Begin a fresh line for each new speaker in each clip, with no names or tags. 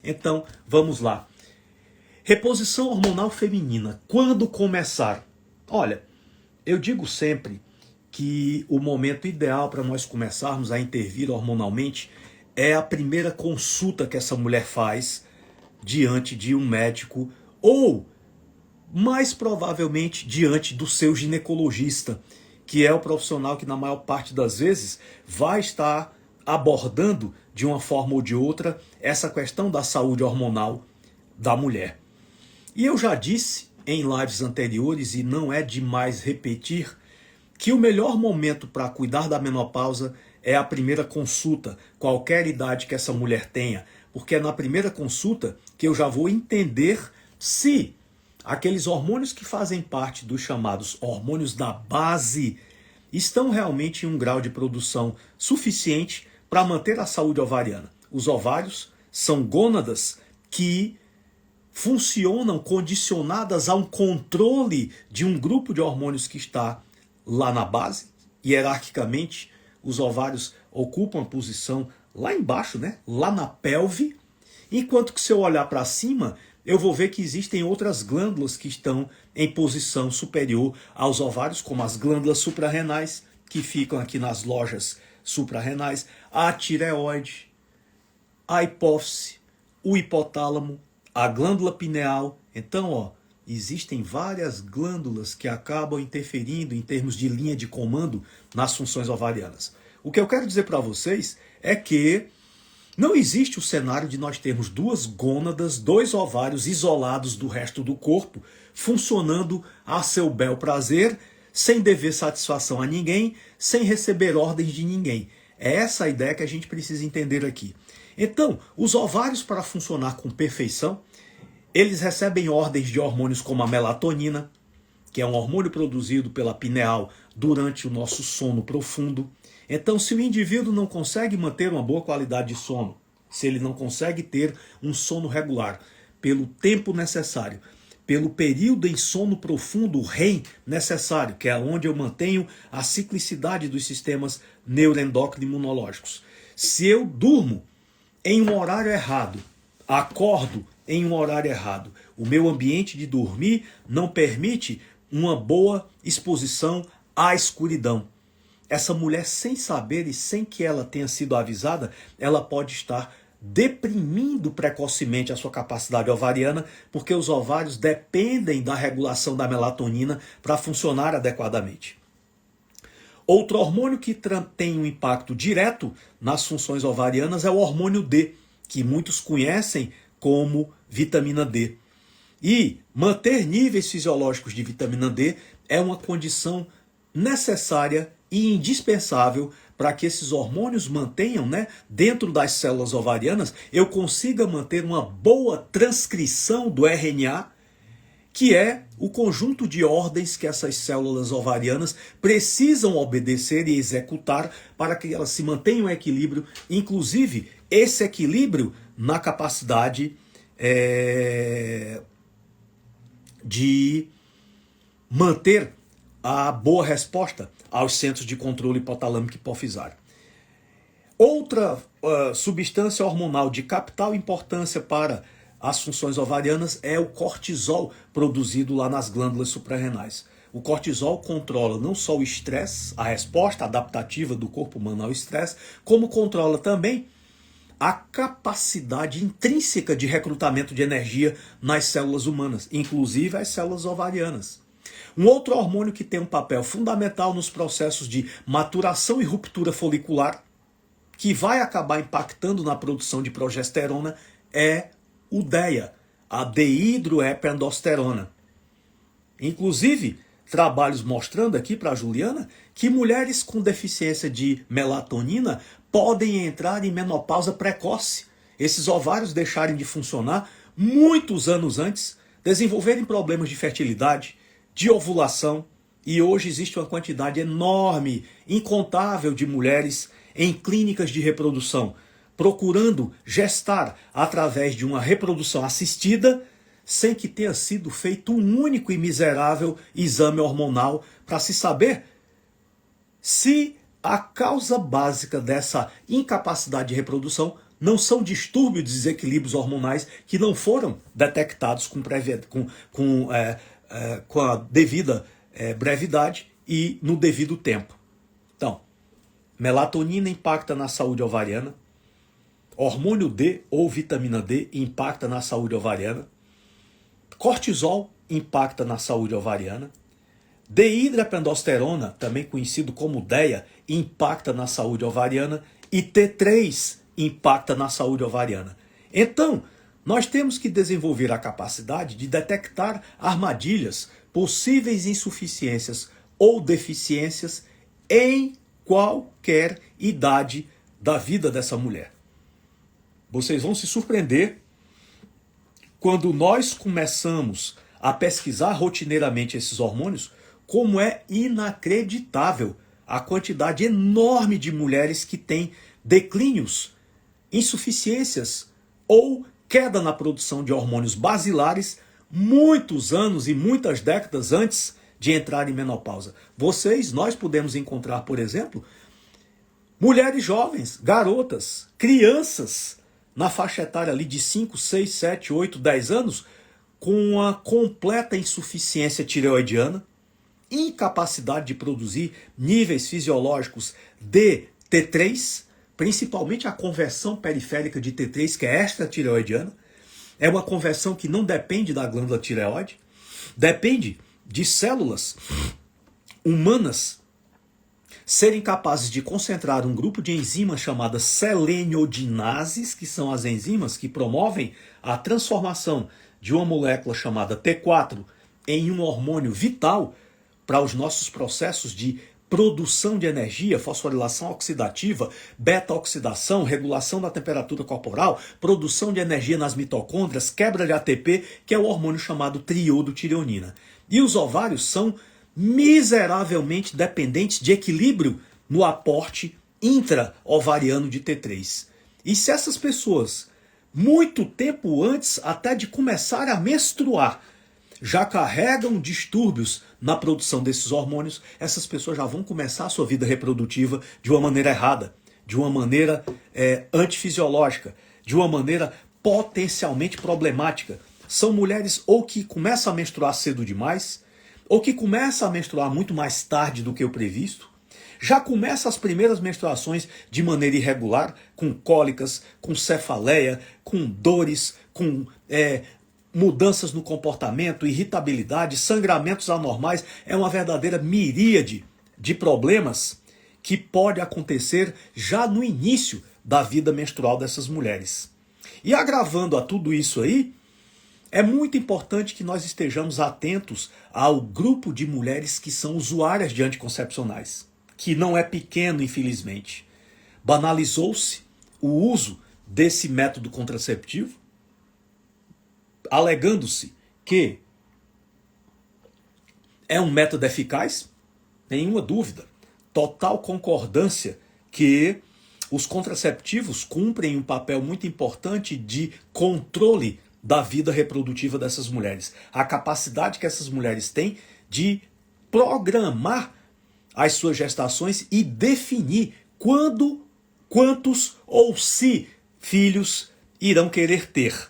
Então, vamos lá. Reposição hormonal feminina, quando começar? Olha, eu digo sempre que o momento ideal para nós começarmos a intervir hormonalmente é a primeira consulta que essa mulher faz diante de um médico ou, mais provavelmente, diante do seu ginecologista, que é o profissional que na maior parte das vezes vai estar abordando de uma forma ou de outra essa questão da saúde hormonal da mulher. E eu já disse em lives anteriores, e não é demais repetir, que o melhor momento para cuidar da menopausa é a primeira consulta, qualquer idade que essa mulher tenha, porque é na primeira consulta que eu já vou entender se aqueles hormônios que fazem parte dos chamados hormônios da base estão realmente em um grau de produção suficiente para manter a saúde ovariana. Os ovários são gônadas que funcionam condicionadas a um controle de um grupo de hormônios que está lá na base. Hierarquicamente, os ovários ocupam a posição lá embaixo, né? Lá na pelve, enquanto que se eu olhar para cima, eu vou ver que existem outras glândulas que estão em posição superior aos ovários, como as glândulas suprarrenais, que ficam aqui nas lojas suprarrenais, a tireoide, a hipófise, o hipotálamo, a glândula pineal. Então, existem várias glândulas que acabam interferindo em termos de linha de comando nas funções ovarianas. O que eu quero dizer para vocês é que não existe o cenário de nós termos duas gônadas, dois ovários isolados do resto do corpo, funcionando a seu bel prazer, sem dever satisfação a ninguém, sem receber ordens de ninguém. É essa a ideia que a gente precisa entender aqui. Então, os ovários, para funcionar com perfeição, eles recebem ordens de hormônios como a melatonina, que é um hormônio produzido pela pineal durante o nosso sono profundo. Então, se o indivíduo não consegue manter uma boa qualidade de sono, se ele não consegue ter um sono regular pelo tempo necessário, pelo período em sono profundo, REM necessário, que é onde eu mantenho a ciclicidade dos sistemas neuroendócrino imunológicos. Se eu durmo em um horário errado, acordo em um horário errado, o meu ambiente de dormir não permite uma boa exposição à escuridão. Essa mulher, sem saber e sem que ela tenha sido avisada, ela pode estar deprimindo precocemente a sua capacidade ovariana, porque os ovários dependem da regulação da melatonina para funcionar adequadamente. Outro hormônio que tem um impacto direto nas funções ovarianas é o hormônio D, que muitos conhecem como vitamina D. E manter níveis fisiológicos de vitamina D é uma condição necessária e indispensável para que esses hormônios mantenham, dentro das células ovarianas, eu consiga manter uma boa transcrição do RNA, que é o conjunto de ordens que essas células ovarianas precisam obedecer e executar para que elas se mantenham em equilíbrio, inclusive esse equilíbrio na capacidade de manter a boa resposta aos centros de controle hipotalâmico hipofisário. Outra substância hormonal de capital importância para as funções ovarianas é o cortisol produzido lá nas glândulas suprarrenais. O cortisol controla não só o estresse, a resposta adaptativa do corpo humano ao estresse, como controla também a capacidade intrínseca de recrutamento de energia nas células humanas, inclusive as células ovarianas. Um outro hormônio que tem um papel fundamental nos processos de maturação e ruptura folicular, que vai acabar impactando na produção de progesterona, é o DEA, a dehidroepiandrosterona. Inclusive, trabalhos mostrando aqui para a Juliana que mulheres com deficiência de melatonina podem entrar em menopausa precoce. Esses ovários deixarem de funcionar muitos anos antes, desenvolverem problemas de fertilidade, de ovulação, e hoje existe uma quantidade enorme, incontável de mulheres em clínicas de reprodução, procurando gestar através de uma reprodução assistida, sem que tenha sido feito um único e miserável exame hormonal para se saber se a causa básica dessa incapacidade de reprodução não são distúrbios de desequilíbrios hormonais que não foram detectados com a devida brevidade e no devido tempo. Então, melatonina impacta na saúde ovariana, hormônio D ou vitamina D impacta na saúde ovariana, cortisol impacta na saúde ovariana, dihidroepiandrosterona, também conhecido como DEA, impacta na saúde ovariana e T3 impacta na saúde ovariana. Então, nós temos que desenvolver a capacidade de detectar armadilhas, possíveis insuficiências ou deficiências em qualquer idade da vida dessa mulher. Vocês vão se surpreender quando nós começamos a pesquisar rotineiramente esses hormônios, como é inacreditável a quantidade enorme de mulheres que têm declínios, insuficiências ou queda na produção de hormônios basilares muitos anos e muitas décadas antes de entrar em menopausa. Nós podemos encontrar, por exemplo, mulheres jovens, garotas, crianças, na faixa etária ali de 5, 6, 7, 8, 10 anos, com uma completa insuficiência tireoidiana, incapacidade de produzir níveis fisiológicos de T3, principalmente a conversão periférica de T3, que é extratireoidiana. É uma conversão que não depende da glândula tireoide, depende de células humanas serem capazes de concentrar um grupo de enzimas chamadas seleniodinases, que são as enzimas que promovem a transformação de uma molécula chamada T4 em um hormônio vital para os nossos processos de produção de energia, fosforilação oxidativa, beta-oxidação, regulação da temperatura corporal, produção de energia nas mitocôndrias, quebra de ATP, que é o hormônio chamado triodotireonina. E os ovários são miseravelmente dependentes de equilíbrio no aporte intra-ovariano de T3. E se essas pessoas, muito tempo antes até de começar a menstruar, já carregam distúrbios na produção desses hormônios, essas pessoas já vão começar a sua vida reprodutiva de uma maneira errada, de uma maneira antifisiológica, de uma maneira potencialmente problemática. São mulheres ou que começam a menstruar cedo demais, ou que começam a menstruar muito mais tarde do que o previsto, já começam as primeiras menstruações de maneira irregular, com cólicas, com cefaleia, com dores, com mudanças no comportamento, irritabilidade, sangramentos anormais. É uma verdadeira miríade de problemas que pode acontecer já no início da vida menstrual dessas mulheres. E agravando a tudo isso aí, é muito importante que nós estejamos atentos ao grupo de mulheres que são usuárias de anticoncepcionais, que não é pequeno, infelizmente. Banalizou-se o uso desse método contraceptivo, alegando-se que é um método eficaz, nenhuma dúvida. Total concordância que os contraceptivos cumprem um papel muito importante de controle da vida reprodutiva dessas mulheres. A capacidade que essas mulheres têm de programar as suas gestações e definir quando, quantos ou se filhos irão querer ter.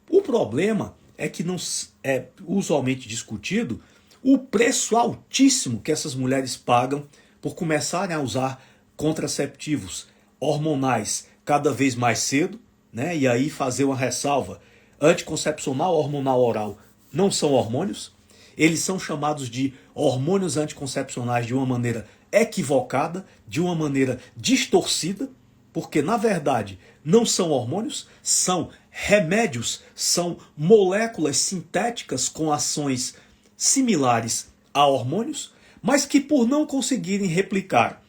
O problema é que não é usualmente discutido o preço altíssimo que essas mulheres pagam por começarem a usar contraceptivos hormonais cada vez mais cedo, né? E aí fazer uma ressalva: anticoncepcional hormonal oral não são hormônios, eles são chamados de hormônios anticoncepcionais de uma maneira equivocada, de uma maneira distorcida, porque na verdade não são hormônios, são remédios, são moléculas sintéticas com ações similares a hormônios, mas que por não conseguirem replicar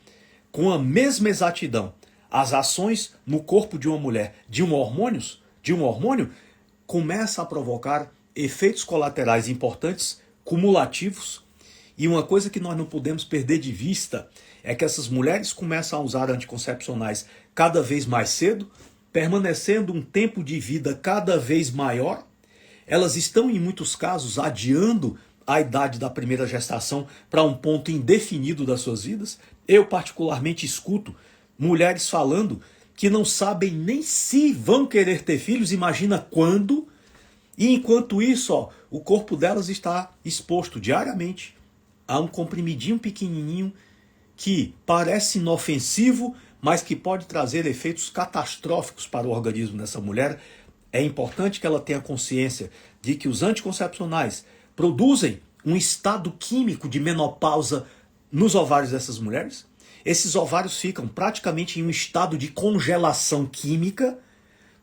com a mesma exatidão as ações no corpo de uma mulher de um hormônio, começa a provocar efeitos colaterais importantes, cumulativos. E uma coisa que nós não podemos perder de vista é que essas mulheres começam a usar anticoncepcionais cada vez mais cedo, permanecendo um tempo de vida cada vez maior. Elas estão, em muitos casos, adiando a idade da primeira gestação para um ponto indefinido das suas vidas. Eu, particularmente, escuto mulheres falando que não sabem nem se vão querer ter filhos, imagina quando. E enquanto isso, ó, o corpo delas está exposto diariamente a um comprimidinho pequenininho que parece inofensivo, mas que pode trazer efeitos catastróficos para o organismo dessa mulher. É importante que ela tenha consciência de que os anticoncepcionais produzem um estado químico de menopausa nos ovários dessas mulheres. Esses ovários ficam praticamente em um estado de congelação química,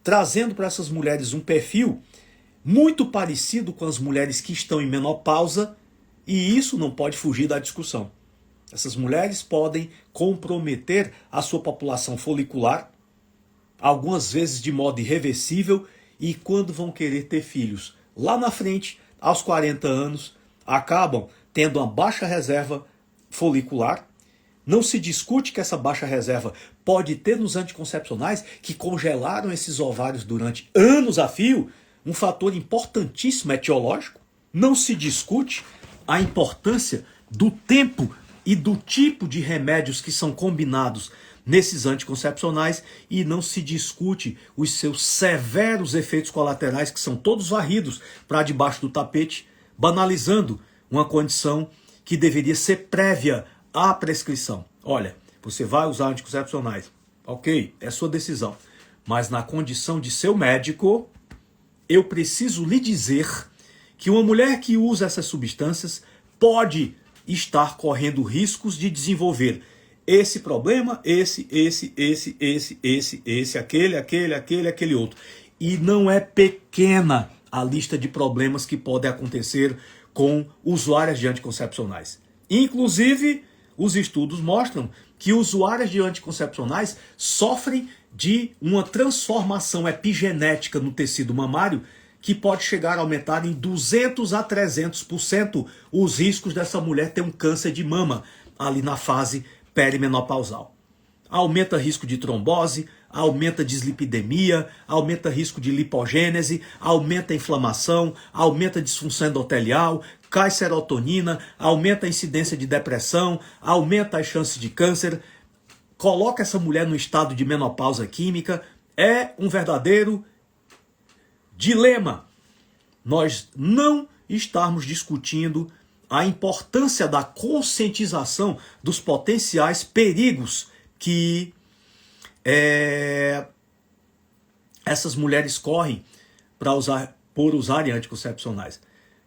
trazendo para essas mulheres um perfil muito parecido com as mulheres que estão em menopausa, e isso não pode fugir da discussão. Essas mulheres podem comprometer a sua população folicular, algumas vezes de modo irreversível, e quando vão querer ter filhos lá na frente, aos 40 anos, acabam tendo uma baixa reserva folicular. Não se discute que essa baixa reserva pode ter nos anticoncepcionais que congelaram esses ovários durante anos a fio, um fator importantíssimo etiológico. Não se discute a importância do tempo e do tipo de remédios que são combinados nesses anticoncepcionais, e não se discute os seus severos efeitos colaterais, que são todos varridos para debaixo do tapete, banalizando uma condição que deveria ser prévia à prescrição. Olha, você vai usar anticoncepcionais, ok, é sua decisão, mas na condição de seu médico, eu preciso lhe dizer que uma mulher que usa essas substâncias pode estar correndo riscos de desenvolver esse problema, aquele outro. E não é pequena a lista de problemas que podem acontecer com usuárias de anticoncepcionais. Inclusive, os estudos mostram que usuárias de anticoncepcionais sofrem de uma transformação epigenética no tecido mamário que pode chegar a aumentar em 200 a 300% os riscos dessa mulher ter um câncer de mama ali na fase perimenopausal. Aumenta risco de trombose, aumenta dislipidemia, aumenta risco de lipogênese, aumenta a inflamação, aumenta a disfunção endotelial, cai serotonina, aumenta a incidência de depressão, aumenta as chances de câncer, coloca essa mulher no estado de menopausa química. É um verdadeiro dilema nós não estarmos discutindo a importância da conscientização dos potenciais perigos que essas mulheres correm por usarem anticoncepcionais.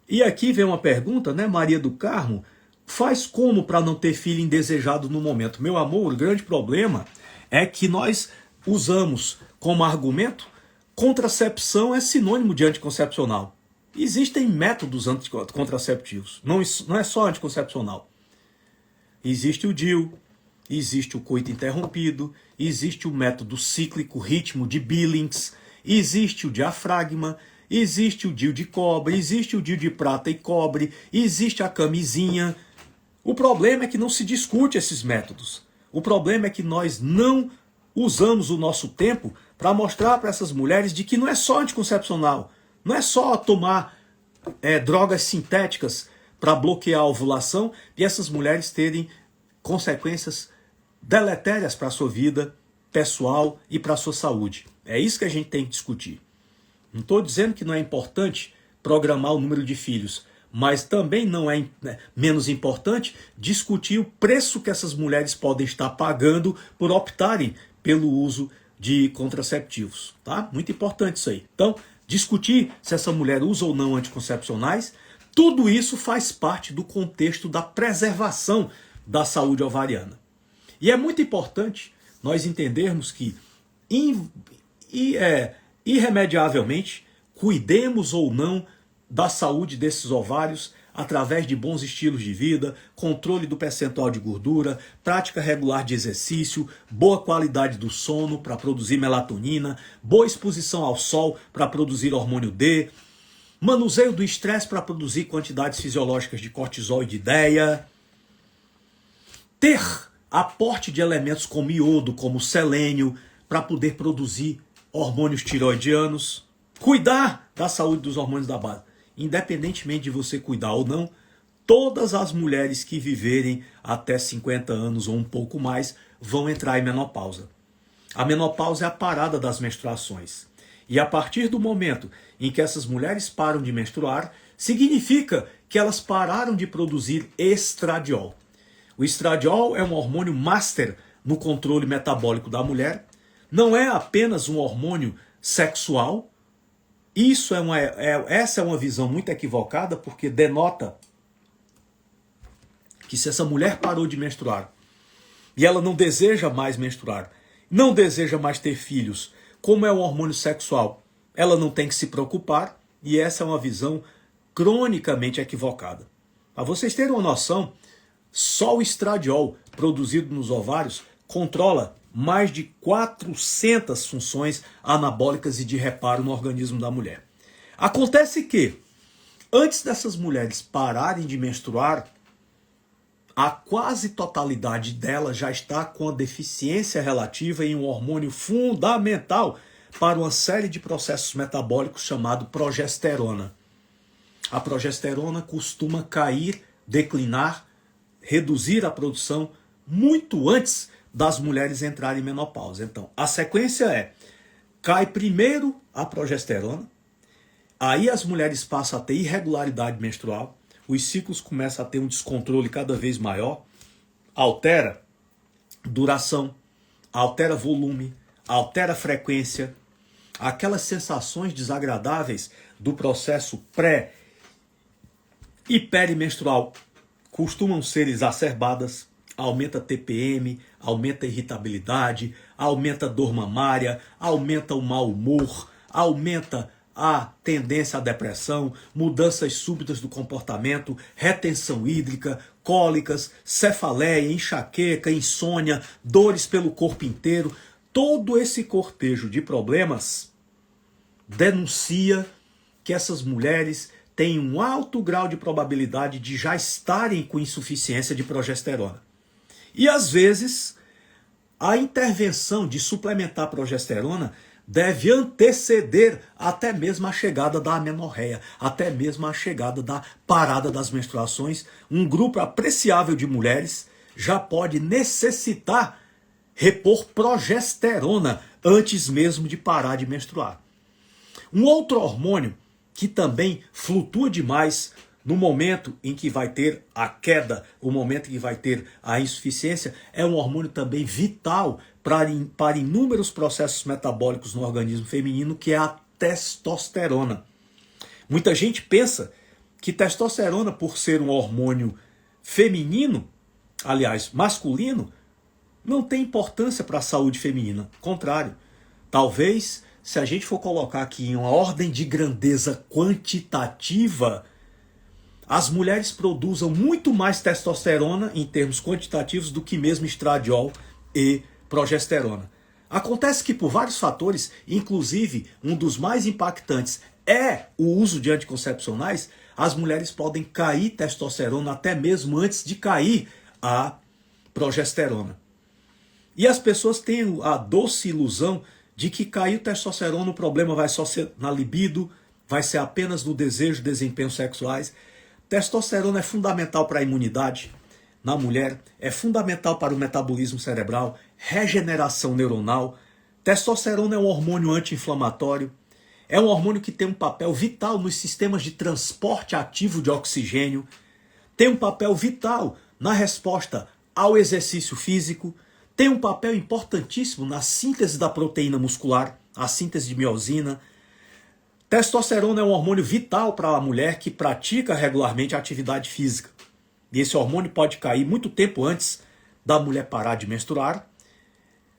E aqui vem uma pergunta, né, Maria do Carmo, faz como para não ter filho indesejado no momento? Meu amor, o grande problema é que nós usamos como argumento contracepção é sinônimo de anticoncepcional. Existem métodos contraceptivos, não é só anticoncepcional. Existe o DIU, existe o coito interrompido, existe o método cíclico ritmo de Billings, existe o diafragma, existe o DIU de cobre, existe o DIU de prata e cobre, existe a camisinha. O problema é que não se discute esses métodos. O problema é que nós não usamos o nosso tempo para mostrar para essas mulheres de que não é só anticoncepcional, não é só tomar drogas sintéticas para bloquear a ovulação e essas mulheres terem consequências deletérias para a sua vida pessoal e para a sua saúde. É isso que a gente tem que discutir. Não estou dizendo que não é importante programar o número de filhos, mas também não é menos importante discutir o preço que essas mulheres podem estar pagando por optarem pelo uso de contraceptivos. Tá? Muito importante isso aí. Então, discutir se essa mulher usa ou não anticoncepcionais, tudo isso faz parte do contexto da preservação da saúde ovariana. E é muito importante nós entendermos que irremediavelmente cuidemos ou não da saúde desses ovários através de bons estilos de vida, controle do percentual de gordura, prática regular de exercício, boa qualidade do sono para produzir melatonina, boa exposição ao sol para produzir hormônio D, manuseio do estresse para produzir quantidades fisiológicas de cortisol e de DHEA, ter aporte de elementos como iodo, como selênio, para poder produzir hormônios tiroidianos, cuidar da saúde dos hormônios da base. Independentemente de você cuidar ou não, todas as mulheres que viverem até 50 anos ou um pouco mais vão entrar em menopausa. A menopausa é a parada das menstruações. E a partir do momento em que essas mulheres param de menstruar, significa que elas pararam de produzir estradiol. O estradiol é um hormônio master no controle metabólico da mulher. Não é apenas um hormônio sexual. Essa é uma visão muito equivocada, porque denota que se essa mulher parou de menstruar e ela não deseja mais menstruar, não deseja mais ter filhos, como é um hormônio sexual, ela não tem que se preocupar, e essa é uma visão cronicamente equivocada. Para vocês terem uma noção, só o estradiol produzido nos ovários controla mais de 400 funções anabólicas e de reparo no organismo da mulher. Acontece que, antes dessas mulheres pararem de menstruar, a quase totalidade delas já está com a deficiência relativa em um hormônio fundamental para uma série de processos metabólicos chamado progesterona. A progesterona costuma cair, declinar, reduzir a produção muito antes das mulheres entrarem em menopausa. Então, a sequência é: cai primeiro a progesterona, aí as mulheres passam a ter irregularidade menstrual, os ciclos começam a ter um descontrole cada vez maior, altera duração, altera volume, altera frequência, aquelas sensações desagradáveis do processo pré e perimenstrual costumam ser exacerbadas, aumenta TPM, aumenta a irritabilidade, aumenta a dor mamária, aumenta o mau humor, aumenta a tendência à depressão, mudanças súbitas do comportamento, retenção hídrica, cólicas, cefaleia, enxaqueca, insônia, dores pelo corpo inteiro. Todo esse cortejo de problemas denuncia que essas mulheres têm um alto grau de probabilidade de já estarem com insuficiência de progesterona. E às vezes, a intervenção de suplementar a progesterona deve anteceder até mesmo a chegada da amenorreia, até mesmo a chegada da parada das menstruações. Um grupo apreciável de mulheres já pode necessitar repor progesterona antes mesmo de parar de menstruar. Um outro hormônio que também flutua demais no momento em que vai ter a queda, o momento em que vai ter a insuficiência, é um hormônio também vital para inúmeros processos metabólicos no organismo feminino, que é a testosterona. Muita gente pensa que testosterona, por ser um hormônio feminino, aliás, masculino, não tem importância para a saúde feminina. Contrário, talvez, se a gente for colocar aqui em uma ordem de grandeza quantitativa, as mulheres produzam muito mais testosterona em termos quantitativos do que mesmo estradiol e progesterona. Acontece que por vários fatores, inclusive um dos mais impactantes é o uso de anticoncepcionais, as mulheres podem cair testosterona até mesmo antes de cair a progesterona. E as pessoas têm a doce ilusão de que caiu testosterona, o problema vai só ser na libido, vai ser apenas no desejo e desempenho sexuais. Testosterona é fundamental para a imunidade na mulher, é fundamental para o metabolismo cerebral, regeneração neuronal. Testosterona é um hormônio anti-inflamatório, é um hormônio que tem um papel vital nos sistemas de transporte ativo de oxigênio, tem um papel vital na resposta ao exercício físico, tem um papel importantíssimo na síntese da proteína muscular, a síntese de miosina. Testosterona é um hormônio vital para a mulher que pratica regularmente a atividade física. E esse hormônio pode cair muito tempo antes da mulher parar de menstruar,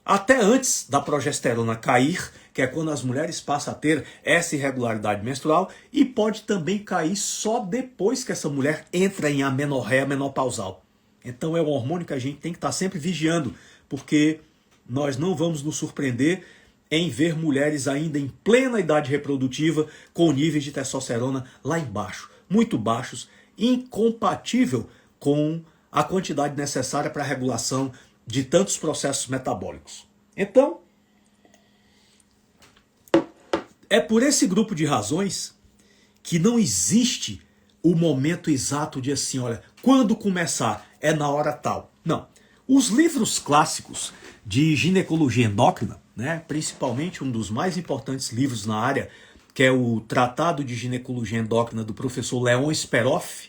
até antes da progesterona cair, que é quando as mulheres passam a ter essa irregularidade menstrual, e pode também cair só depois que essa mulher entra em amenorreia menopausal. Então é um hormônio que a gente tem que estar sempre vigiando, porque nós não vamos nos surpreender em ver mulheres ainda em plena idade reprodutiva com níveis de testosterona lá embaixo, muito baixos, incompatível com a quantidade necessária para a regulação de tantos processos metabólicos. Então, é por esse grupo de razões que não existe o momento exato de assim, olha, quando começar é na hora tal. Não. Os livros clássicos de ginecologia endócrina, né, principalmente um dos mais importantes livros na área, que é o Tratado de Ginecologia Endócrina do professor Leon Speroff,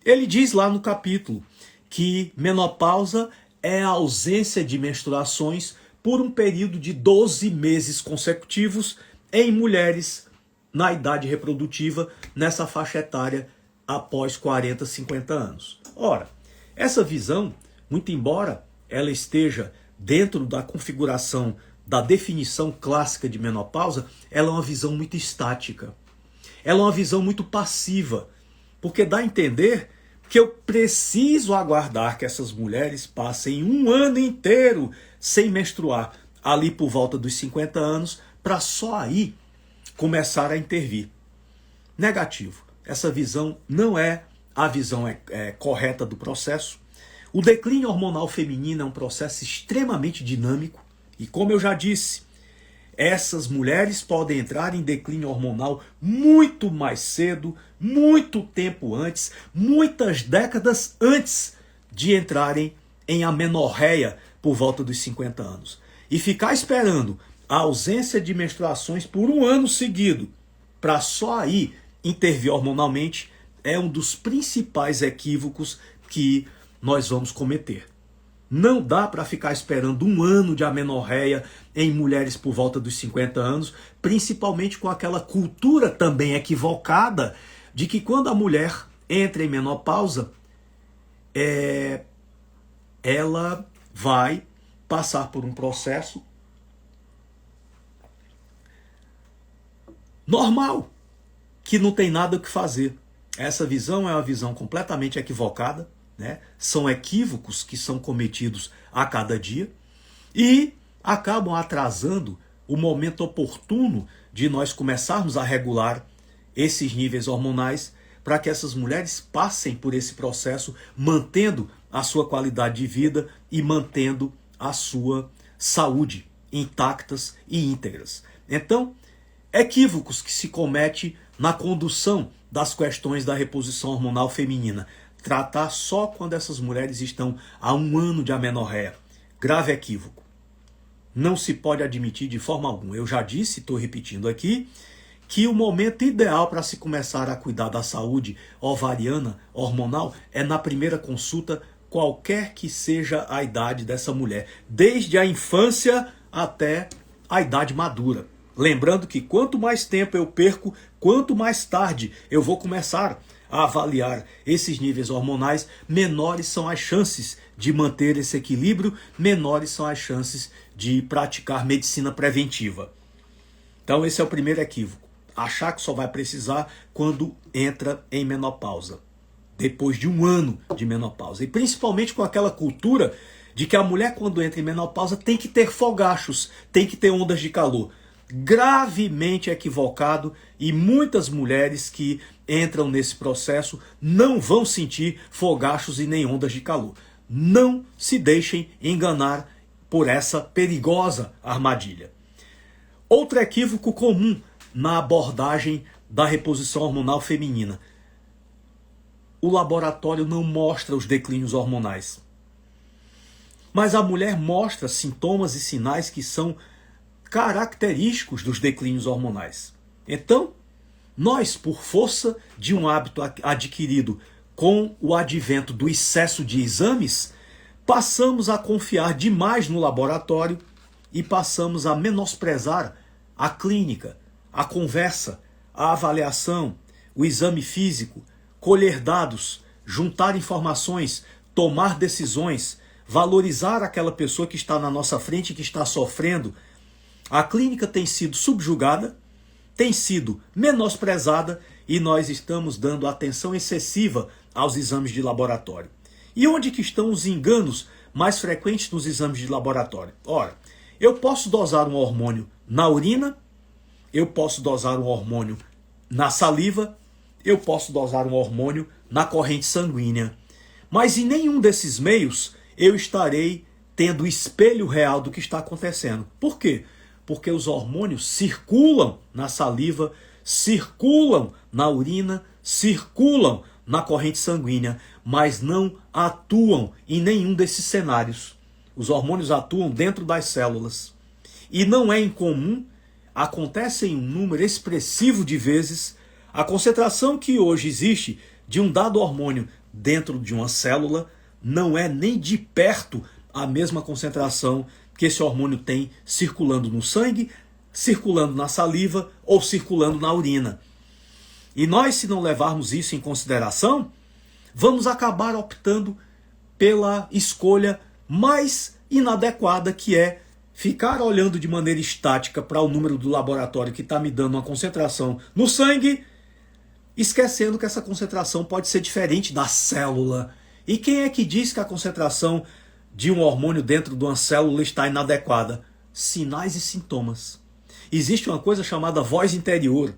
ele diz lá no capítulo que menopausa é a ausência de menstruações por um período de 12 meses consecutivos em mulheres na idade reprodutiva, nessa faixa etária após 40, 50 anos. Ora, essa visão, muito embora ela esteja dentro da configuração da definição clássica de menopausa, ela é uma visão muito estática. Ela é uma visão muito passiva, porque dá a entender que eu preciso aguardar que essas mulheres passem um ano inteiro sem menstruar, ali por volta dos 50 anos, para só aí começar a intervir. Negativo. Essa visão não é a visão correta do processo. O declínio hormonal feminino é um processo extremamente dinâmico e, como eu já disse, essas mulheres podem entrar em declínio hormonal muito mais cedo, muito tempo antes, muitas décadas antes de entrarem em amenorreia por volta dos 50 anos. E ficar esperando a ausência de menstruações por um ano seguido para só aí intervir hormonalmente é um dos principais equívocos que nós vamos cometer. Não dá para ficar esperando um ano de amenorreia em mulheres por volta dos 50 anos, principalmente com aquela cultura também equivocada de que quando a mulher entra em menopausa, ela vai passar por um processo normal, que não tem nada o que fazer. Essa visão é uma visão completamente equivocada, né? São equívocos que são cometidos a cada dia e acabam atrasando o momento oportuno de nós começarmos a regular esses níveis hormonais para que essas mulheres passem por esse processo, mantendo a sua qualidade de vida e mantendo a sua saúde intactas e íntegras. Então, equívocos que se comete na condução das questões da reposição hormonal feminina. Tratar só quando essas mulheres estão há um ano de amenorreia. Grave equívoco. Não se pode admitir de forma alguma. Eu já disse, estou repetindo aqui, que o momento ideal para se começar a cuidar da saúde ovariana, hormonal, é na primeira consulta, qualquer que seja a idade dessa mulher, desde a infância até a idade madura. Lembrando que quanto mais tempo eu perco, quanto mais tarde eu vou começar a avaliar esses níveis hormonais, menores são as chances de manter esse equilíbrio, menores são as chances de praticar medicina preventiva. Então esse é o primeiro equívoco. Achar que só vai precisar quando entra em menopausa, depois de um ano de menopausa. E principalmente com aquela cultura de que a mulher, quando entra em menopausa, tem que ter fogachos, tem que ter ondas de calor. Gravemente equivocado, e muitas mulheres que entram nesse processo não vão sentir fogachos e nem ondas de calor. Não se deixem enganar por essa perigosa armadilha. Outro equívoco comum na abordagem da reposição hormonal feminina: o laboratório não mostra os declínios hormonais, mas a mulher mostra sintomas e sinais que são característicos dos declínios hormonais. Então, nós, por força de um hábito adquirido com o advento do excesso de exames, passamos a confiar demais no laboratório e passamos a menosprezar a clínica, a conversa, a avaliação, o exame físico, colher dados, juntar informações, tomar decisões, valorizar aquela pessoa que está na nossa frente e que está sofrendo. A clínica tem sido subjugada, tem sido menosprezada e nós estamos dando atenção excessiva aos exames de laboratório. E onde que estão os enganos mais frequentes nos exames de laboratório? Ora, eu posso dosar um hormônio na urina, eu posso dosar um hormônio na saliva, eu posso dosar um hormônio na corrente sanguínea. Mas em nenhum desses meios eu estarei tendo o espelho real do que está acontecendo. Por quê? Porque os hormônios circulam na saliva, circulam na urina, circulam na corrente sanguínea, mas não atuam em nenhum desses cenários. Os hormônios atuam dentro das células. e não é incomum, acontece em um número expressivo de vezes, a concentração que hoje existe de um dado hormônio dentro de uma célula não é nem de perto a mesma concentração que esse hormônio tem circulando no sangue, circulando na saliva ou circulando na urina. E nós, se não levarmos isso em consideração, vamos acabar optando pela escolha mais inadequada, que é ficar olhando de maneira estática para o número do laboratório que está me dando uma concentração no sangue, esquecendo que essa concentração pode ser diferente da célula. E quem é que diz que a concentração de um hormônio dentro de uma célula está inadequada? Sinais e sintomas. Existe uma coisa chamada voz interior.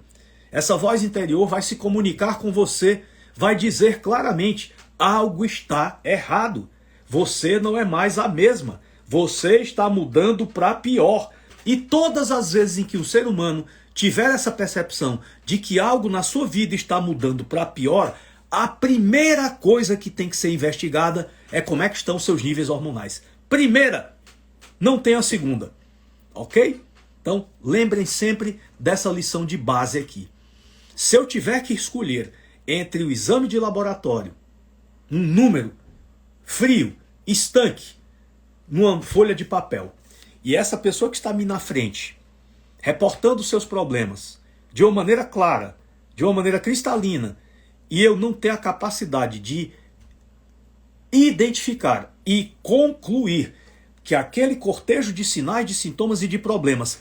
Essa voz interior vai se comunicar com você, vai dizer claramente: algo está errado. Você não é mais a mesma. Você está mudando para pior. E todas as vezes em que o ser humano tiver essa percepção de que algo na sua vida está mudando para pior, a primeira coisa que tem que ser investigada é como é que estão os seus níveis hormonais. Primeira, não tem a segunda. Ok? Então, lembrem sempre dessa lição de base aqui. Se eu tiver que escolher entre o exame de laboratório, um número frio, estanque, numa folha de papel, e essa pessoa que está ali na frente, reportando os seus problemas, de uma maneira clara, de uma maneira cristalina, e eu não ter a capacidade de identificar e concluir que aquele cortejo de sinais, de sintomas e de problemas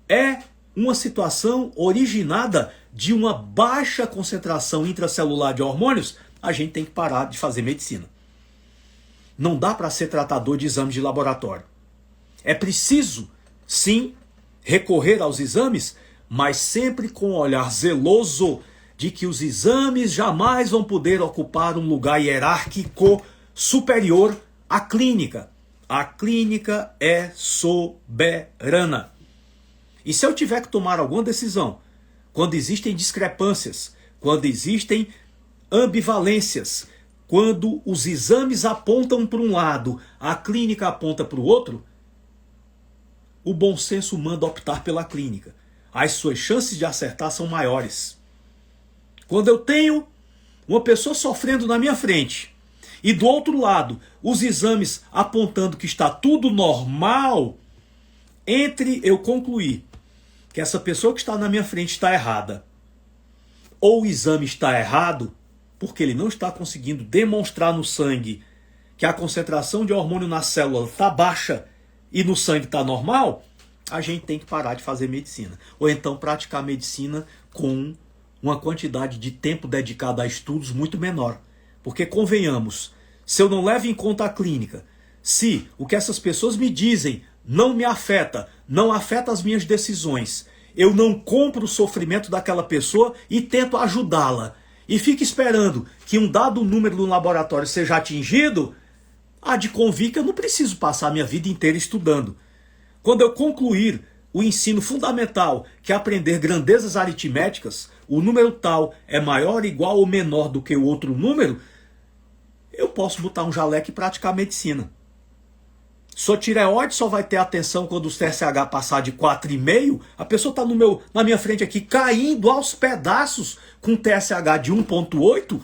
é uma situação originada de uma baixa concentração intracelular de hormônios, a gente tem que parar de fazer medicina. Não dá para ser tratador de exames de laboratório. É preciso, sim, recorrer aos exames, mas sempre com um olhar zeloso de que os exames jamais vão poder ocupar um lugar hierárquico superior à clínica. A clínica é soberana. E se eu tiver que tomar alguma decisão, quando existem discrepâncias, quando existem ambivalências, quando os exames apontam para um lado, a clínica aponta para o outro, o bom senso manda optar pela clínica. As suas chances de acertar são maiores. Quando eu tenho uma pessoa sofrendo na minha frente e do outro lado os exames apontando que está tudo normal, entre eu concluir que essa pessoa que está na minha frente está errada, ou o exame está errado, porque ele não está conseguindo demonstrar no sangue que a concentração de hormônio na célula está baixa e no sangue está normal, a gente tem que parar de fazer medicina. Ou então praticar medicina com uma quantidade de tempo dedicado a estudos muito menor. Porque, convenhamos, se eu não levo em conta a clínica, se o que essas pessoas me dizem não me afeta, não afeta as minhas decisões, eu não compro o sofrimento daquela pessoa e tento ajudá-la, e fico esperando que um dado número no laboratório seja atingido, há de convir que eu não preciso passar a minha vida inteira estudando. Quando eu concluir o ensino fundamental, que é aprender grandezas aritméticas, o número tal é maior, igual ou menor do que o outro número, eu posso botar um jaleco e praticar medicina. Sua tireoide só vai ter atenção quando o TSH passar de 4,5. A pessoa está na minha frente aqui caindo aos pedaços com TSH de 1,8.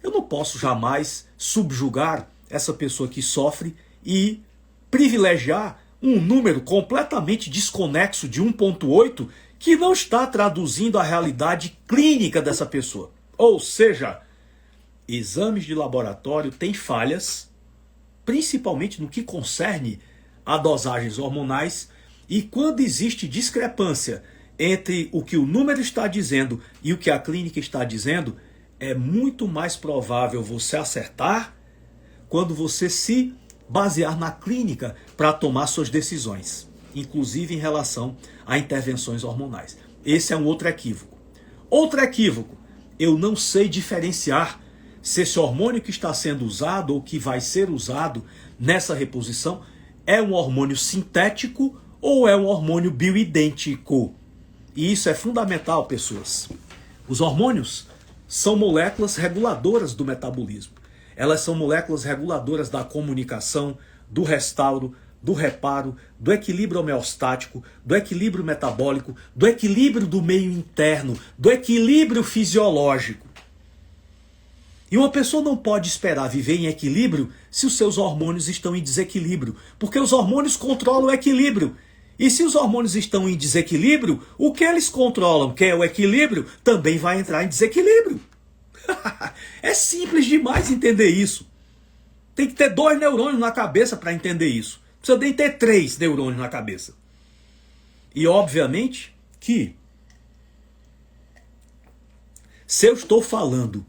Eu não posso jamais subjugar essa pessoa que sofre e privilegiar um número completamente desconexo de 1,8 que não está traduzindo a realidade clínica dessa pessoa. Ou seja, exames de laboratório têm falhas, principalmente no que concerne a dosagens hormonais, e quando existe discrepância entre o que o número está dizendo e o que a clínica está dizendo, é muito mais provável você acertar quando você se basear na clínica para tomar suas decisões, inclusive em relação a intervenções hormonais. Esse é um outro equívoco. Outro equívoco, eu não sei diferenciar se esse hormônio que está sendo usado ou que vai ser usado nessa reposição é um hormônio sintético ou é um hormônio bioidêntico. E isso é fundamental, pessoas. Os hormônios são moléculas reguladoras do metabolismo. Elas são moléculas reguladoras da comunicação, do restauro, do reparo, do equilíbrio homeostático, do equilíbrio metabólico, do equilíbrio do meio interno, do equilíbrio fisiológico. E uma pessoa não pode esperar viver em equilíbrio se os seus hormônios estão em desequilíbrio, porque os hormônios controlam o equilíbrio. E se os hormônios estão em desequilíbrio, o que eles controlam, que é o equilíbrio, também vai entrar em desequilíbrio. É simples demais entender isso. Tem que ter 2 neurônios na cabeça para entender isso. Precisa nem ter 3 neurônios na cabeça. E obviamente que se eu estou falando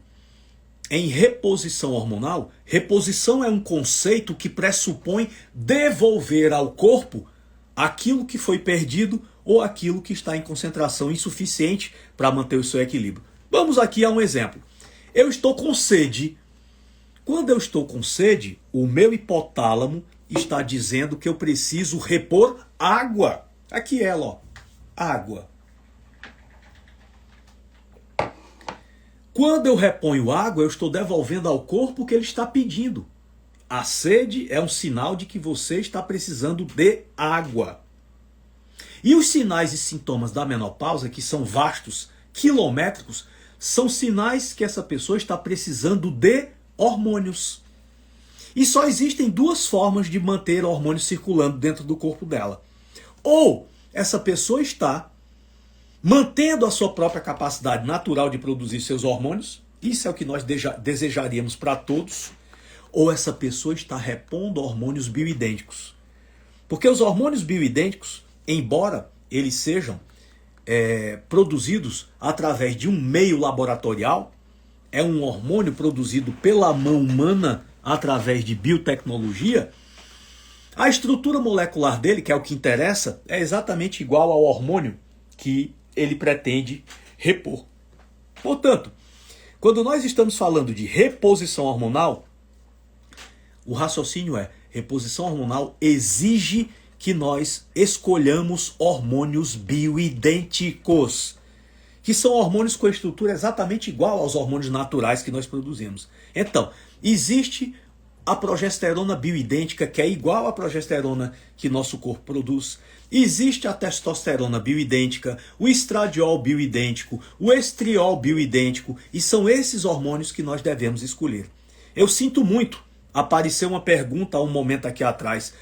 em reposição hormonal, reposição é um conceito que pressupõe devolver ao corpo aquilo que foi perdido ou aquilo que está em concentração insuficiente para manter o seu equilíbrio. Vamos aqui a um exemplo. Eu estou com sede. Quando eu estou com sede, o meu hipotálamo está dizendo que eu preciso repor água. Aqui ela, ó, água. Quando eu reponho água, eu estou devolvendo ao corpo o que ele está pedindo. A sede é um sinal de que você está precisando de água. E os sinais e sintomas da menopausa, que são vastos, quilométricos, são sinais que essa pessoa está precisando de hormônios. E só existem 2 formas de manter hormônios circulando dentro do corpo dela. Ou essa pessoa está mantendo a sua própria capacidade natural de produzir seus hormônios, isso é o que nós desejaríamos para todos, ou essa pessoa está repondo hormônios bioidênticos. Porque os hormônios bioidênticos, embora eles sejam produzidos através de um meio laboratorial, é um hormônio produzido pela mão humana através de biotecnologia, a estrutura molecular dele, que é o que interessa, é exatamente igual ao hormônio que ele pretende repor. Portanto, quando nós estamos falando de reposição hormonal, o raciocínio é: reposição hormonal exige que nós escolhamos hormônios bioidênticos, que são hormônios com estrutura exatamente igual aos hormônios naturais que nós produzimos. Então, existe a progesterona bioidêntica, que é igual à progesterona que nosso corpo produz. Existe a testosterona bioidêntica, o estradiol bioidêntico, o estriol bioidêntico, e são esses hormônios que nós devemos escolher. Eu sinto muito, apareceu uma pergunta há um momento aqui atrás,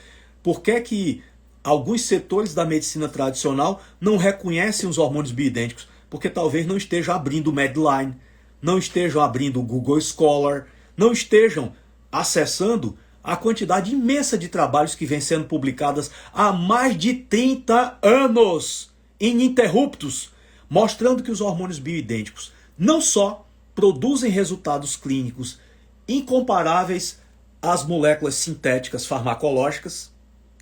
por que que alguns setores da medicina tradicional não reconhecem os hormônios bioidênticos? Porque talvez não estejam abrindo o Medline, não estejam abrindo o Google Scholar, não estejam acessando a quantidade imensa de trabalhos que vêm sendo publicadas há mais de 30 anos, ininterruptos, mostrando que os hormônios bioidênticos não só produzem resultados clínicos incomparáveis às moléculas sintéticas farmacológicas,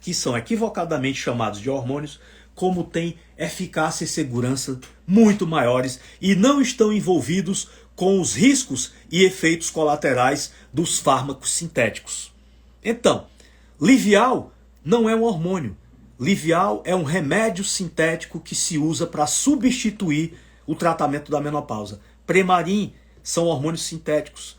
que são equivocadamente chamados de hormônios, como têm eficácia e segurança muito maiores e não estão envolvidos com os riscos e efeitos colaterais dos fármacos sintéticos. Então, Livial não é um hormônio. Livial é um remédio sintético que se usa para substituir o tratamento da menopausa. Premarin são hormônios sintéticos.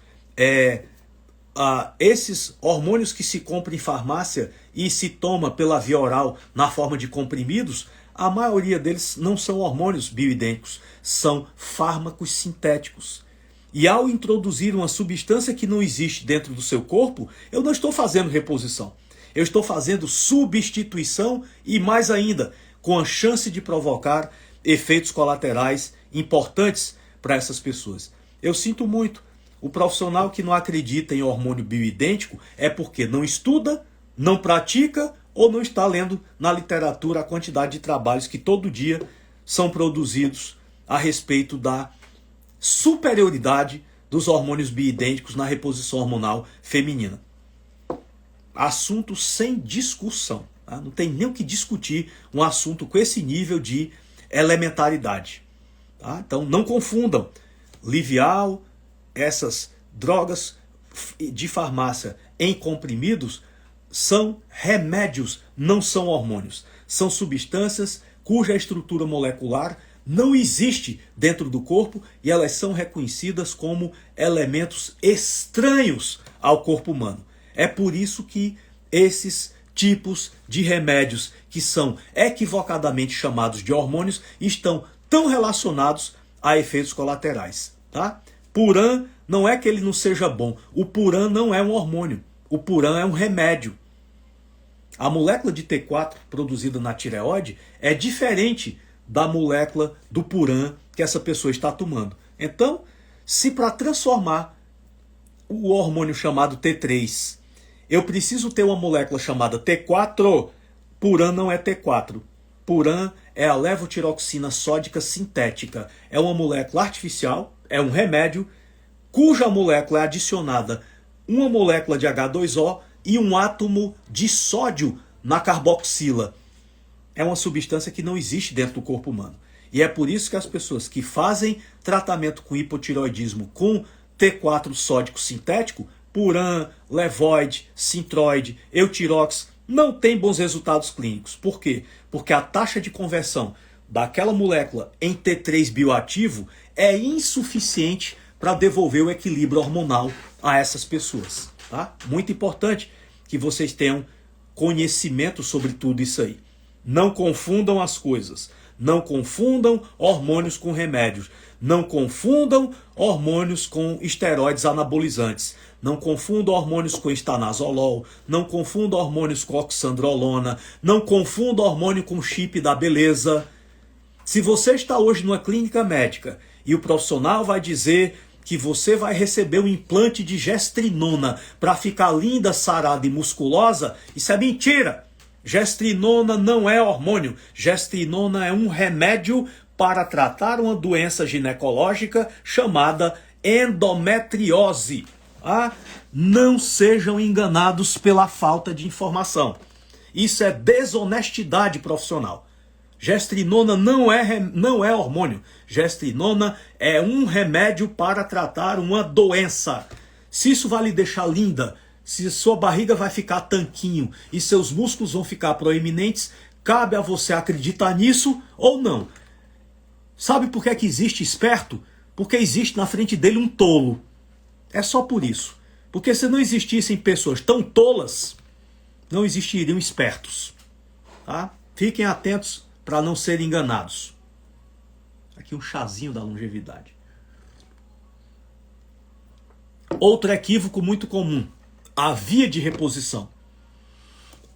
Esses hormônios que se compram em farmácia e se toma pela via oral na forma de comprimidos, a maioria deles não são hormônios bioidênticos, são fármacos sintéticos. E ao introduzir uma substância que não existe dentro do seu corpo, eu não estou fazendo reposição. Eu estou fazendo substituição e, mais ainda, com a chance de provocar efeitos colaterais importantes para essas pessoas. Eu sinto muito. O profissional que não acredita em hormônio bioidêntico é porque não estuda, não pratica ou não está lendo na literatura a quantidade de trabalhos que todo dia são produzidos a respeito da superioridade dos hormônios bioidênticos na reposição hormonal feminina. Assunto sem discussão. Tá? Não tem nem o que discutir um assunto com esse nível de elementaridade. Tá? Então não confundam. Livial, essas drogas de farmácia em comprimidos são remédios, não são hormônios. São substâncias cuja estrutura molecular não existe dentro do corpo e elas são reconhecidas como elementos estranhos ao corpo humano. É por isso que esses tipos de remédios que são equivocadamente chamados de hormônios estão tão relacionados a efeitos colaterais, tá? Puran não é que ele não seja bom. O Puran não é um hormônio. O Puran é um remédio. A molécula de T4 produzida na tireoide é diferente da molécula do Puran que essa pessoa está tomando. Então, se para transformar o hormônio chamado T3, eu preciso ter uma molécula chamada T4, Puran não é T4. Puran é a levotiroxina sódica sintética. É uma molécula artificial, é um remédio, cuja molécula é adicionada uma molécula de H2O e um átomo de sódio na carboxila. É uma substância que não existe dentro do corpo humano. E é por isso que as pessoas que fazem tratamento com hipotireoidismo com T4 sódico sintético, Puran, Levoid, Synthroid, Eutirox, não tem bons resultados clínicos. Por quê? Porque a taxa de conversão daquela molécula em T3 bioativo é insuficiente para devolver o equilíbrio hormonal a essas pessoas. Tá? Muito importante que vocês tenham conhecimento sobre tudo isso aí. Não confundam as coisas. Não confundam hormônios com remédios. Não confundam hormônios com esteroides anabolizantes. Não confundam hormônios com estanazolol. Não confundam hormônios com oxandrolona. Não confundam hormônio com chip da beleza. Se você está hoje numa clínica médica e o profissional vai dizer que você vai receber um implante de gestrinona para ficar linda, sarada e musculosa, isso é mentira. Gestrinona não é hormônio. Gestrinona é um remédio para tratar uma doença ginecológica chamada endometriose. Ah, não sejam enganados pela falta de informação. Isso é desonestidade profissional. Gestrinona não é hormônio. Gestrinona é um remédio para tratar uma doença. Se isso vai lhe deixar linda, se sua barriga vai ficar tanquinho e seus músculos vão ficar proeminentes, cabe a você acreditar nisso ou não. Sabe por que existe esperto? Porque existe na frente dele um tolo. É só por isso. Porque se não existissem pessoas tão tolas, não existiriam espertos. Tá? Fiquem atentos para não serem enganados. Aqui um chazinho da longevidade. Outro equívoco muito comum. A via de reposição.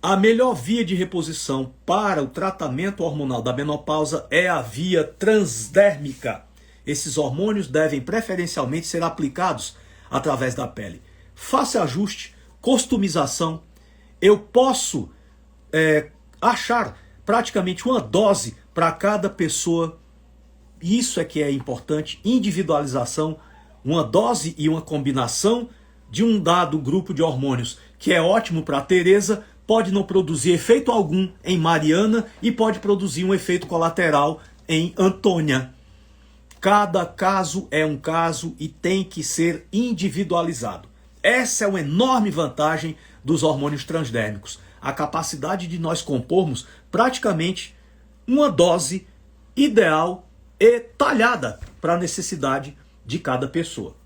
A melhor via de reposição para o tratamento hormonal da menopausa é a via transdérmica. Esses hormônios devem preferencialmente ser aplicados através da pele. Faça ajuste, customização. Eu posso achar praticamente uma dose para cada pessoa. Isso é que é importante, individualização, uma dose e uma combinação de um dado grupo de hormônios, que é ótimo para Teresa, pode não produzir efeito algum em Mariana e pode produzir um efeito colateral em Antônia. Cada caso é um caso e tem que ser individualizado. Essa é uma enorme vantagem dos hormônios transdérmicos. A capacidade de nós compormos praticamente uma dose ideal e talhada para a necessidade de cada pessoa.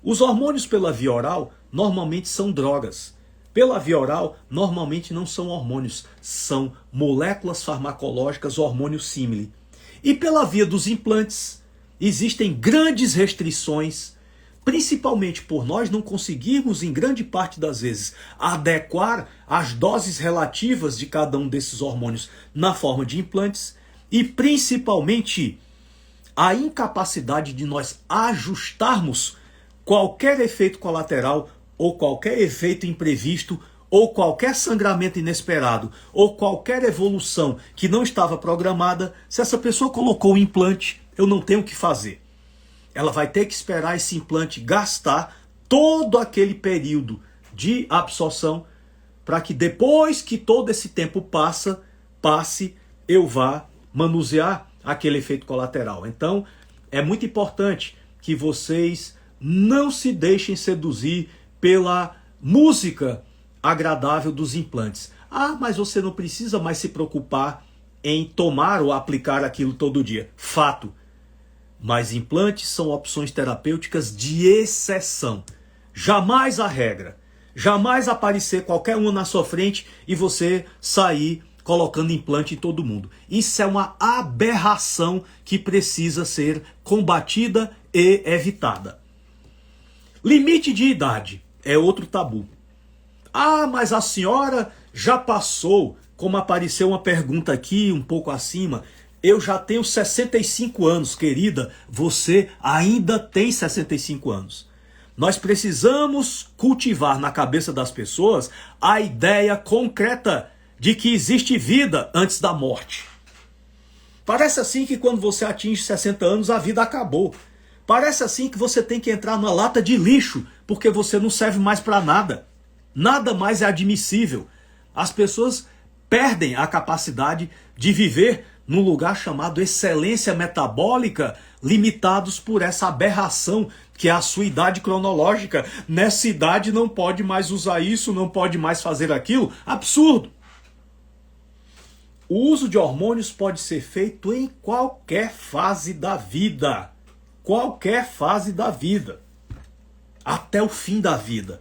Os hormônios pela via oral normalmente são drogas. Pela via oral, normalmente não são hormônios, são moléculas farmacológicas, hormônios símile. E pela via dos implantes, existem grandes restrições, principalmente por nós não conseguirmos, em grande parte das vezes, adequar as doses relativas de cada um desses hormônios na forma de implantes, e principalmente a incapacidade de nós ajustarmos qualquer efeito colateral ou qualquer efeito imprevisto, ou qualquer sangramento inesperado, ou qualquer evolução que não estava programada. Se essa pessoa colocou o implante, eu não tenho o que fazer. Ela vai ter que esperar esse implante gastar todo aquele período de absorção para que depois que todo esse tempo passe, eu vá manusear aquele efeito colateral. Então, é muito importante que vocês não se deixem seduzir pela música agradável dos implantes. Ah, mas você não precisa mais se preocupar em tomar ou aplicar aquilo todo dia. Fato. Mas implantes são opções terapêuticas de exceção. Jamais a regra. Jamais aparecer qualquer uma na sua frente e você sair colocando implante em todo mundo. Isso é uma aberração que precisa ser combatida e evitada. Limite de idade é outro tabu. Ah, mas a senhora já passou, como apareceu uma pergunta aqui um pouco acima, eu já tenho 65 anos, querida, você ainda tem 65 anos. Nós precisamos cultivar na cabeça das pessoas a ideia concreta de que existe vida antes da morte. Parece assim que quando você atinge 60 anos a vida acabou. Parece assim que você tem que entrar numa lata de lixo porque você não serve mais para nada. Nada mais é admissível. As pessoas perdem a capacidade de viver num lugar chamado excelência metabólica, limitados por essa aberração que é a sua idade cronológica. Nessa idade não pode mais usar isso, não pode mais fazer aquilo. Absurdo! O uso de hormônios pode ser feito em qualquer fase da vida. Qualquer fase da vida. Até o fim da vida.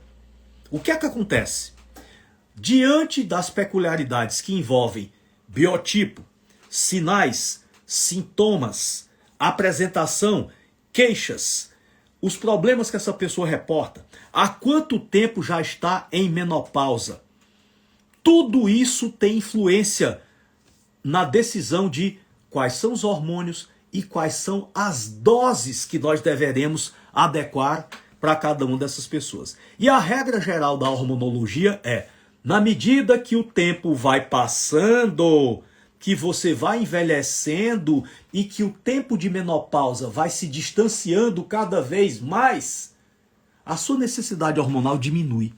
O que é que acontece? Diante das peculiaridades que envolvem biotipo, sinais, sintomas, apresentação, queixas, os problemas que essa pessoa reporta, há quanto tempo já está em menopausa, tudo isso tem influência na decisão de quais são os hormônios e quais são as doses que nós deveremos adequar para cada uma dessas pessoas. E a regra geral da hormonologia é, na medida que o tempo vai passando, que você vai envelhecendo e que o tempo de menopausa vai se distanciando cada vez mais, a sua necessidade hormonal diminui.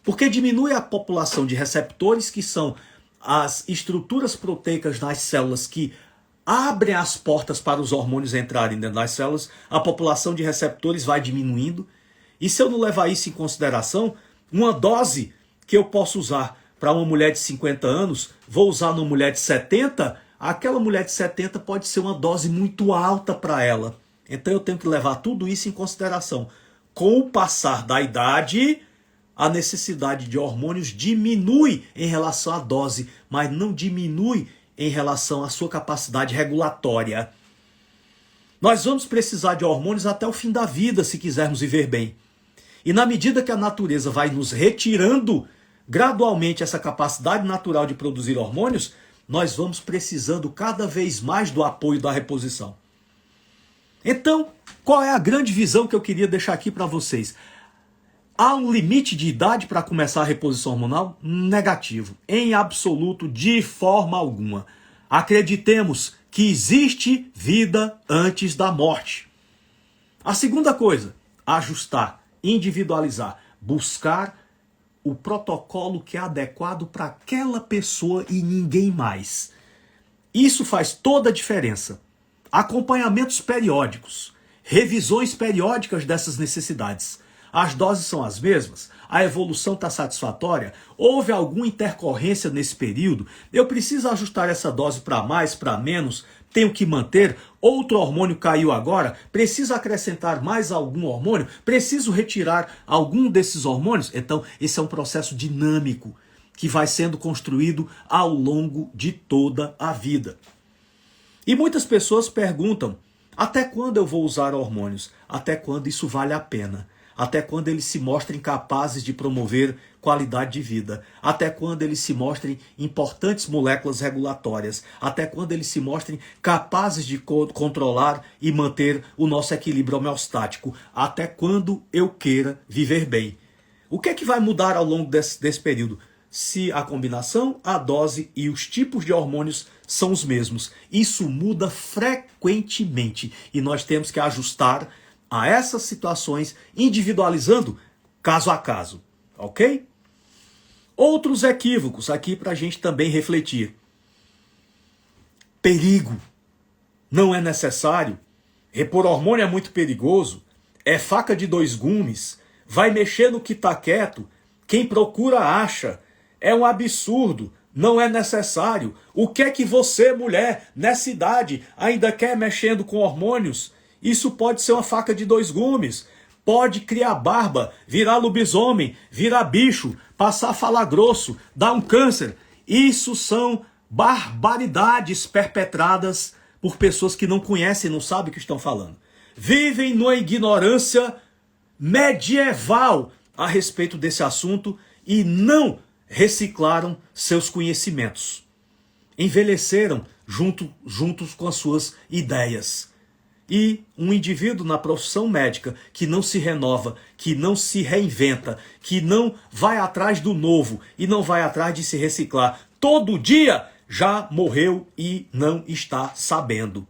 Porque diminui a população de receptores, que são as estruturas proteicas nas células que abrem as portas para os hormônios entrarem dentro das células, a população de receptores vai diminuindo. E se eu não levar isso em consideração, uma dose que eu posso usar para uma mulher de 50 anos, vou usar numa mulher de 70, aquela mulher de 70 pode ser uma dose muito alta para ela. Então eu tenho que levar tudo isso em consideração. Com o passar da idade, a necessidade de hormônios diminui em relação à dose, mas não diminui em relação à sua capacidade regulatória. Nós vamos precisar de hormônios até o fim da vida, se quisermos viver bem. E na medida que a natureza vai nos retirando gradualmente essa capacidade natural de produzir hormônios, nós vamos precisando cada vez mais do apoio da reposição. Então, qual é a grande visão que eu queria deixar aqui para vocês? Há um limite de idade para começar a reposição hormonal? Negativo. Em absoluto, de forma alguma. Acreditemos que existe vida antes da morte. A segunda coisa, ajustar, individualizar, buscar o protocolo que é adequado para aquela pessoa e ninguém mais. Isso faz toda a diferença. Acompanhamentos periódicos, revisões periódicas dessas necessidades. As doses são as mesmas? A evolução está satisfatória? Houve alguma intercorrência nesse período? Eu preciso ajustar essa dose para mais, para menos? Tenho que manter? Outro hormônio caiu agora? Preciso acrescentar mais algum hormônio? Preciso retirar algum desses hormônios? Então, esse é um processo dinâmico que vai sendo construído ao longo de toda a vida. E muitas pessoas perguntam, até quando eu vou usar hormônios? Até quando isso vale a pena? Até quando eles se mostrem capazes de promover qualidade de vida, até quando eles se mostrem importantes moléculas regulatórias, até quando eles se mostrem capazes de controlar e manter o nosso equilíbrio homeostático, até quando eu queira viver bem. O que é que vai mudar ao longo desse período? Se a combinação, a dose e os tipos de hormônios são os mesmos. Isso muda frequentemente e nós temos que ajustar a essas situações, individualizando caso a caso, ok? Outros equívocos aqui para a gente também refletir. Perigo. Não é necessário. Repor hormônio é muito perigoso. É faca de dois gumes. Vai mexer no que está quieto. Quem procura acha. É um absurdo. Não é necessário. O que é que você, mulher, nessa idade, ainda quer mexendo com hormônios? Isso pode ser uma faca de dois gumes. pode criar barba, virar lobisomem, virar bicho, passar a falar grosso, dar um câncer. Isso são barbaridades perpetradas por pessoas que não conhecem, não sabem o que estão falando. Vivem numa ignorância medieval a respeito desse assunto e não reciclaram seus conhecimentos. Envelheceram juntos com as suas ideias. E um indivíduo na profissão médica que não se renova, que não se reinventa, que não vai atrás do novo e não vai atrás de se reciclar todo dia, já morreu e não está sabendo.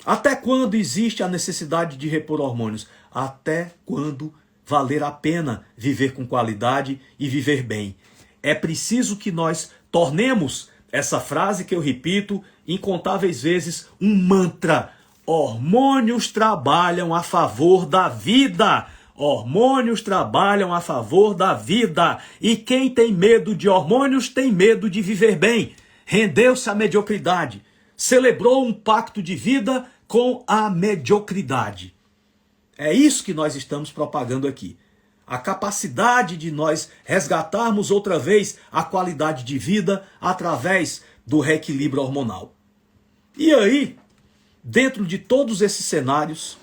Até quando existe a necessidade de repor hormônios? Até quando valer a pena viver com qualidade e viver bem. É preciso que nós tornemos essa frase que eu repito incontáveis vezes um mantra. Hormônios trabalham a favor da vida. Hormônios trabalham a favor da vida. E quem tem medo de hormônios tem medo de viver bem. Rendeu-se à mediocridade. Celebrou um pacto de vida com a mediocridade. É isso que nós estamos propagando aqui. A capacidade de nós resgatarmos outra vez a qualidade de vida através do reequilíbrio hormonal. E aí, dentro de todos esses cenários,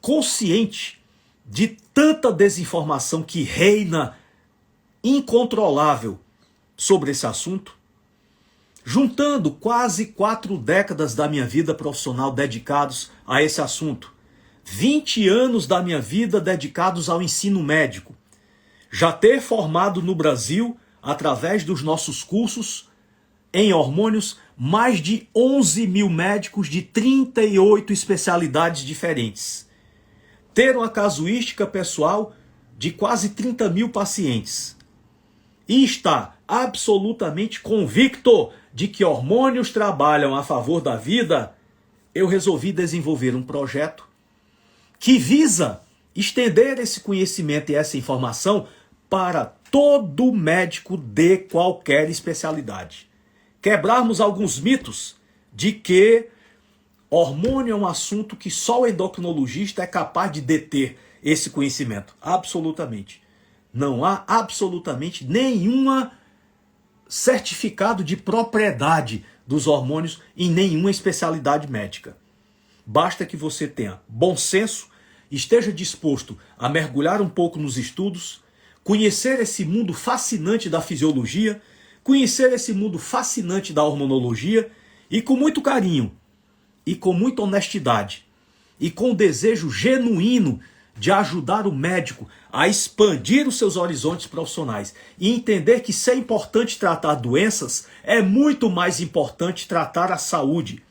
consciente de tanta desinformação que reina incontrolável sobre esse assunto, juntando quase 4 décadas da minha vida profissional dedicados a esse assunto, 20 anos da minha vida dedicados ao ensino médico, já ter formado no Brasil, através dos nossos cursos em hormônios, mais de 11 mil médicos de 38 especialidades diferentes. Ter uma casuística pessoal de quase 30 mil pacientes. E estar absolutamente convicto de que hormônios trabalham a favor da vida, eu resolvi desenvolver um projeto que visa estender esse conhecimento e essa informação para todo médico de qualquer especialidade. Quebrarmos alguns mitos de que hormônio é um assunto que só o endocrinologista é capaz de deter esse conhecimento. Absolutamente. Não há absolutamente nenhuma certificado de propriedade dos hormônios em nenhuma especialidade médica. Basta que você tenha bom senso, esteja disposto a mergulhar um pouco nos estudos, conhecer esse mundo fascinante da fisiologia, conhecer esse mundo fascinante da hormonologia e com muito carinho, e com muita honestidade, e com o desejo genuíno de ajudar o médico a expandir os seus horizontes profissionais e entender que se é importante tratar doenças, é muito mais importante tratar a saúde.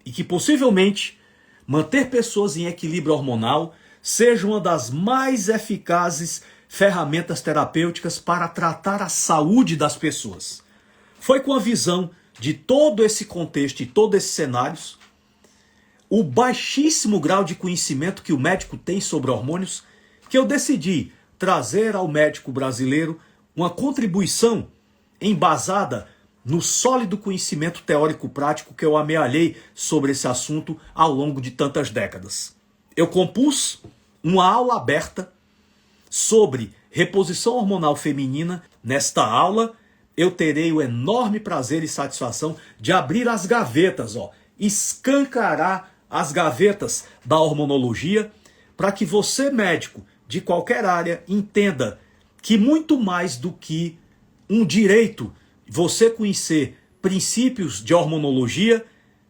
E que possivelmente manter pessoas em equilíbrio hormonal seja uma das mais eficazes ferramentas terapêuticas para tratar a saúde das pessoas. Foi com a visão de todo esse contexto e todos esses cenários, o baixíssimo grau de conhecimento que o médico tem sobre hormônios, que eu decidi trazer ao médico brasileiro uma contribuição embasada no sólido conhecimento teórico-prático que eu amealhei sobre esse assunto ao longo de tantas décadas. Eu compus uma aula aberta sobre reposição hormonal feminina. Nesta aula, eu terei o enorme prazer e satisfação de abrir as gavetas, escancarar as gavetas da hormonologia, para que você, médico de qualquer área, entenda que muito mais do que um direito você conhecer princípios de hormonologia,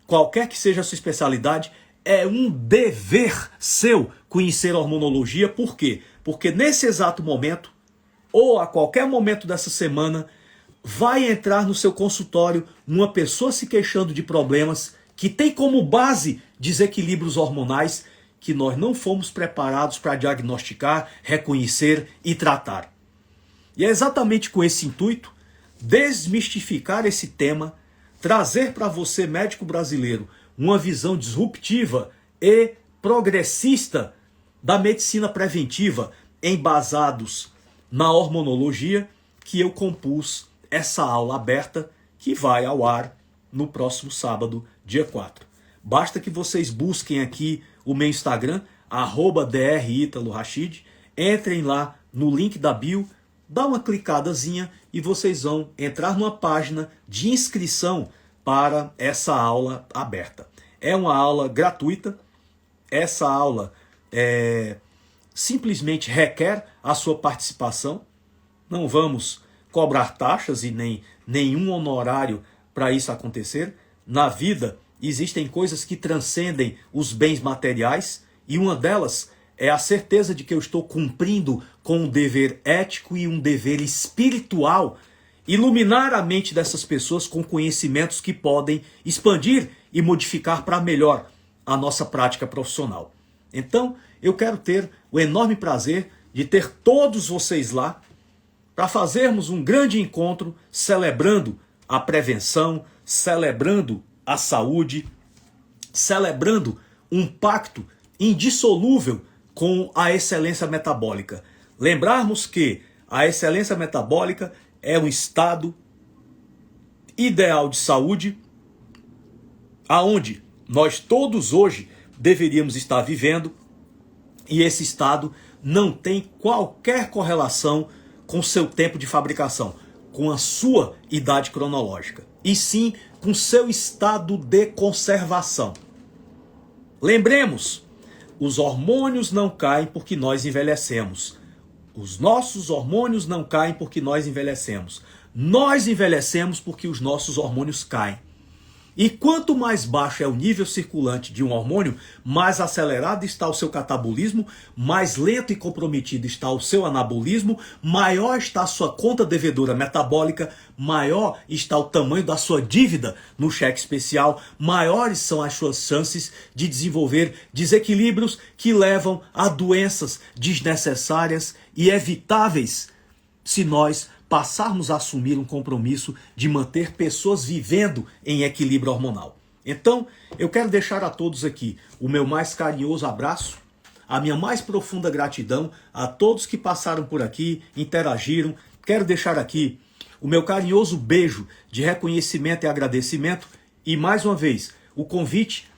qualquer que seja a sua especialidade, é um dever seu conhecer a hormonologia. Por quê? Porque nesse exato momento, ou a qualquer momento dessa semana, vai entrar no seu consultório uma pessoa se queixando de problemas que tem como base desequilíbrios hormonais que nós não fomos preparados para diagnosticar, reconhecer e tratar. E é exatamente com esse intuito, desmistificar esse tema, trazer para você, médico brasileiro, uma visão disruptiva e progressista da medicina preventiva, embasados na hormonologia, que eu compus essa aula aberta que vai ao ar no próximo sábado, dia 4. Basta que vocês busquem aqui o meu Instagram, @Dr. Ítalo Rachid. Entrem lá no link da bio, dá uma clicadazinha e vocês vão entrar numa página de inscrição para essa aula aberta. É uma aula gratuita. Essa aula simplesmente requer a sua participação. Não vamos cobrar taxas e nem nenhum honorário para isso acontecer. Na vida existem coisas que transcendem os bens materiais e uma delas é a certeza de que eu estou cumprindo com um dever ético e um dever espiritual, iluminar a mente dessas pessoas com conhecimentos que podem expandir e modificar para melhor a nossa prática profissional. Então, eu quero ter o enorme prazer de ter todos vocês lá para fazermos um grande encontro celebrando a prevenção, celebrando a saúde, celebrando um pacto indissolúvel com a excelência metabólica. Lembrarmos que a excelência metabólica é um estado ideal de saúde aonde nós todos hoje deveríamos estar vivendo, e esse estado não tem qualquer correlação com seu tempo de fabricação, com a sua idade cronológica, e sim com seu estado de conservação. Lembremos, os hormônios não caem porque nós envelhecemos. Os nossos hormônios não caem porque nós envelhecemos. Nós envelhecemos porque os nossos hormônios caem. E quanto mais baixo é o nível circulante de um hormônio, mais acelerado está o seu catabolismo, mais lento e comprometido está o seu anabolismo, maior está a sua conta devedora metabólica, maior está o tamanho da sua dívida no cheque especial, maiores são as suas chances de desenvolver desequilíbrios que levam a doenças desnecessárias e evitáveis se nós passarmos a assumir um compromisso de manter pessoas vivendo em equilíbrio hormonal. Então, eu quero deixar a todos aqui o meu mais carinhoso abraço, a minha mais profunda gratidão a todos que passaram por aqui, interagiram. Quero deixar aqui o meu carinhoso beijo de reconhecimento e agradecimento e, mais uma vez, o convite.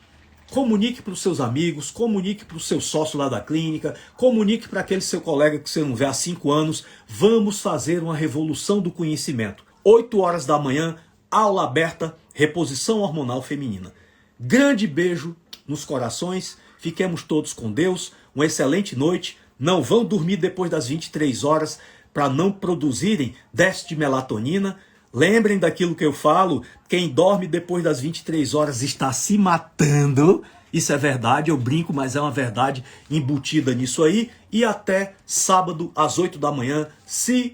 Comunique para os seus amigos, comunique para o seu sócio lá da clínica, comunique para aquele seu colega que você não vê há 5 anos. Vamos fazer uma revolução do conhecimento. 8 horas da manhã, aula aberta, reposição hormonal feminina. Grande beijo nos corações, fiquemos todos com Deus, uma excelente noite. Não vão dormir depois das 23 horas para não produzirem déficit de melatonina. Lembrem daquilo que eu falo, quem dorme depois das 23 horas está se matando. Isso é verdade, eu brinco, mas é uma verdade embutida nisso aí. E até sábado às 8 da manhã, se